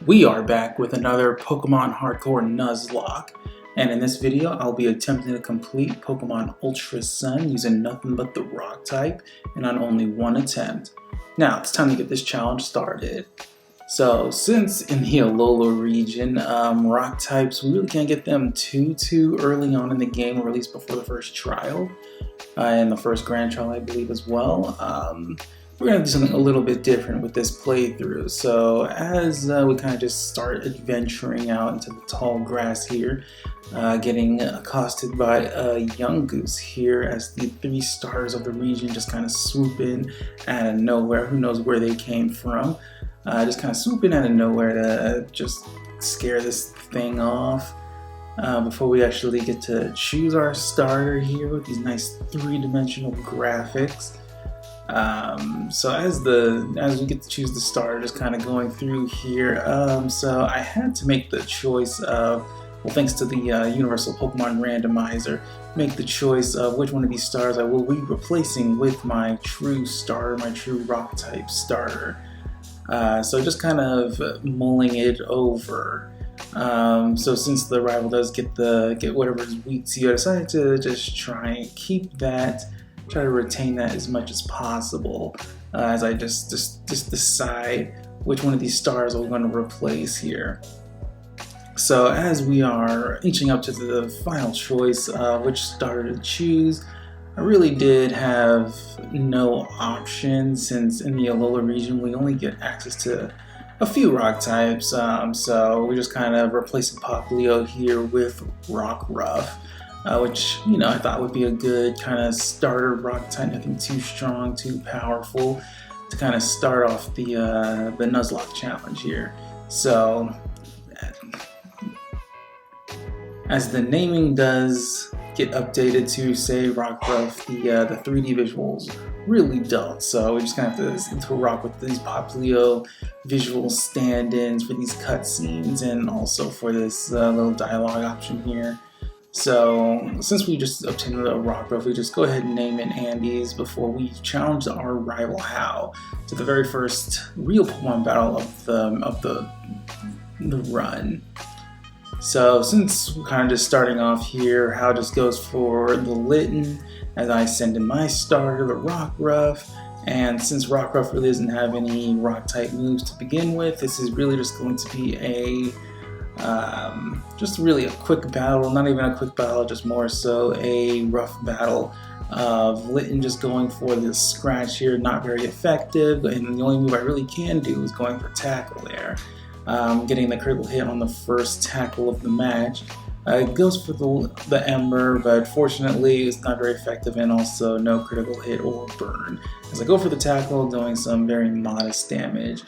We are back with another Pokemon Hardcore Nuzlocke, and in this video I'll be attempting to complete Pokemon Ultra Sun using nothing but the Rock type and on only one attempt. Now it's time to get this challenge started. So since in the Alola region, Rock types, we really can't get them too early on in the game, or at least before the first trial, and the first Grand Trial I believe as well. We're going to do something a little bit different with this playthrough. So as we kind of just start adventuring out into the tall grass here, getting accosted by a young goose here as the 3 stars of the region just kind of swoop in out of nowhere. Who knows where they came from. Just kind of swoop in out of nowhere to just scare this thing off. Before we actually get to choose our starter here with these nice 3-dimensional graphics. So as we get to choose the starter, just kind of going through here, so I had to make the choice of, well, thanks to the Universal Pokemon Randomizer, make the choice of which one of these stars I will be replacing with my true starter, my true Rock type starter. So just kind of mulling it over. So since the rival does get whatever is weak to you, I decided to just try and keep that. Try to retain that as much as possible as I just decide which one of these stars we're going to replace here. So as we are inching up to the final choice of which starter to choose, I really did have no option, since in the Alola region we only get access to a few Rock types, so we just kind of replacing Popplio here with Rockruff. Which, you know, I thought would be a good kind of starter Rock type, nothing too strong, too powerful, to kind of start off the Nuzlocke challenge here. So, as the naming does get updated to say Rockruff, the 3D visuals really don't. So we just kind of have to rock with these Popplio visual stand-ins for these cutscenes, and also for this little dialogue option here. So, since we just obtained a Rockruff, we just go ahead and name it Andes before we challenge our rival Hau to the very first real Pokemon battle of the run. So, since we're kind of just starting off here, Hau just goes for the Litten as I send in my starter, the Rockruff. And since Rockruff really doesn't have any Rock type moves to begin with, this is really just going to be just really a quick battle, not even a quick battle, just more so a rough battle of Litten just going for this scratch here, not very effective, and the only move I really can do is going for tackle there. Getting the critical hit on the first tackle of the match. It goes for the Ember, but fortunately it's not very effective, and also no critical hit or burn. As I go for the tackle, doing some very modest damage.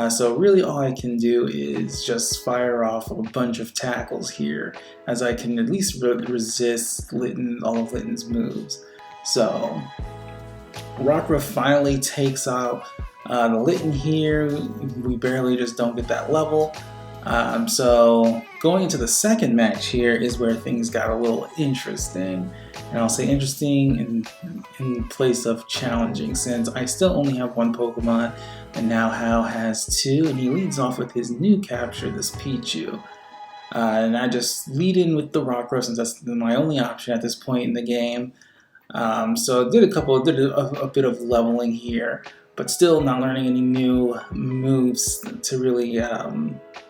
So really all I can do is just fire off a bunch of tackles here, as I can at least resist all of Litten's moves. So Rockruff finally takes out the Litten here. We barely just don't get that level. So going into the second match here is where things got a little interesting. And I'll say interesting in place of challenging, since I still only have one Pokemon, and now Hau has 2, and he leads off with his new capture, this Pichu. And I just lead in with the Rockruff, since that's my only option at this point in the game. So I did a bit of leveling here, but still not learning any new moves to really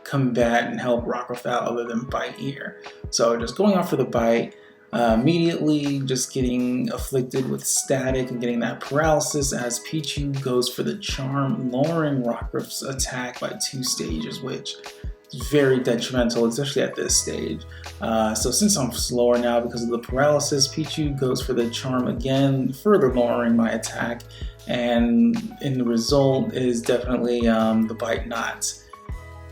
combat and help Rockruff out other than Bite here. So just going off for the Bite, immediately just getting afflicted with static and getting that paralysis as Pichu goes for the Charm, lowering Rockruff's attack by 2 stages, which is very detrimental, especially at this stage. So since I'm slower now because of the paralysis, Pichu goes for the Charm again, further lowering my attack, and in the result is definitely the Bite not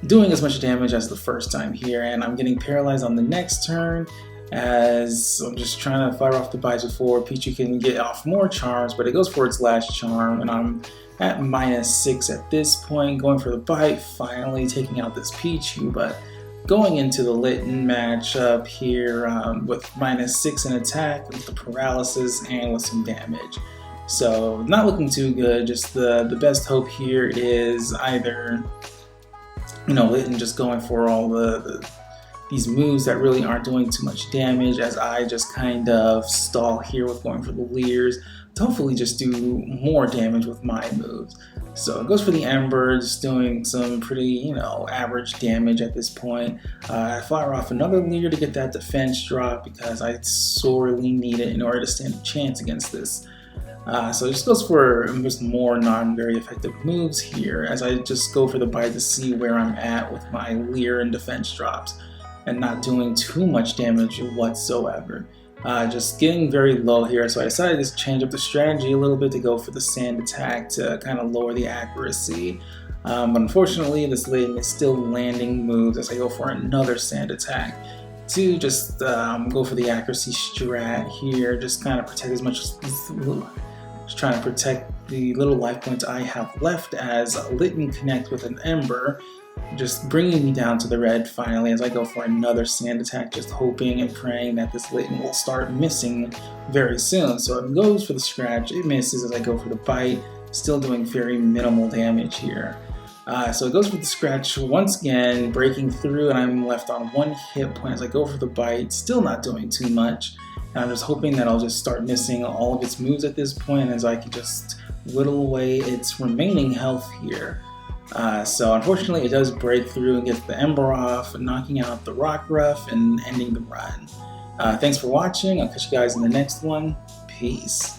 doing as much damage as the first time here, and I'm getting paralyzed on the next turn, as I'm just trying to fire off the Bites before Pichu can get off more charms, but it goes for its last charm, and I'm at -6 at this point, going for the Bite, finally taking out this Pichu, but going into the Litten matchup here with -6 in attack, with the paralysis, and with some damage. So not looking too good. Just the best hope here is either Litten just going for all these moves that really aren't doing too much damage, as I just kind of stall here with going for the Leers to hopefully just do more damage with my moves. So it goes for the Ember, just doing some pretty, average damage at this point. I fire off another Leer to get that defense drop because I sorely need it in order to stand a chance against this. So it just goes for just more non-very effective moves here, as I just go for the bite to see where I'm at with my Leer and defense drops, and not doing too much damage whatsoever. Just getting very low here, so I decided to change up the strategy a little bit to go for the sand attack to kind of lower the accuracy. But unfortunately, this Litten is still landing moves as I go for another sand attack to just go for the accuracy strat here, just kind of protect as much as just trying to protect the little life points I have left as Litten connects with an Ember, just bringing me down to the red finally as I go for another sand attack, just hoping and praying that this Litten will start missing very soon. So it goes for the scratch, it misses as I go for the bite, still doing very minimal damage here. So it goes for the scratch once again, breaking through, and I'm left on 1 hit point as I go for the bite, still not doing too much. And I'm just hoping that I'll just start missing all of its moves at this point as I can just whittle away its remaining health here. So unfortunately it does break through and get the Ember off, knocking out the Rockruff and ending the run. Thanks for watching. I'll catch you guys in the next one. Peace.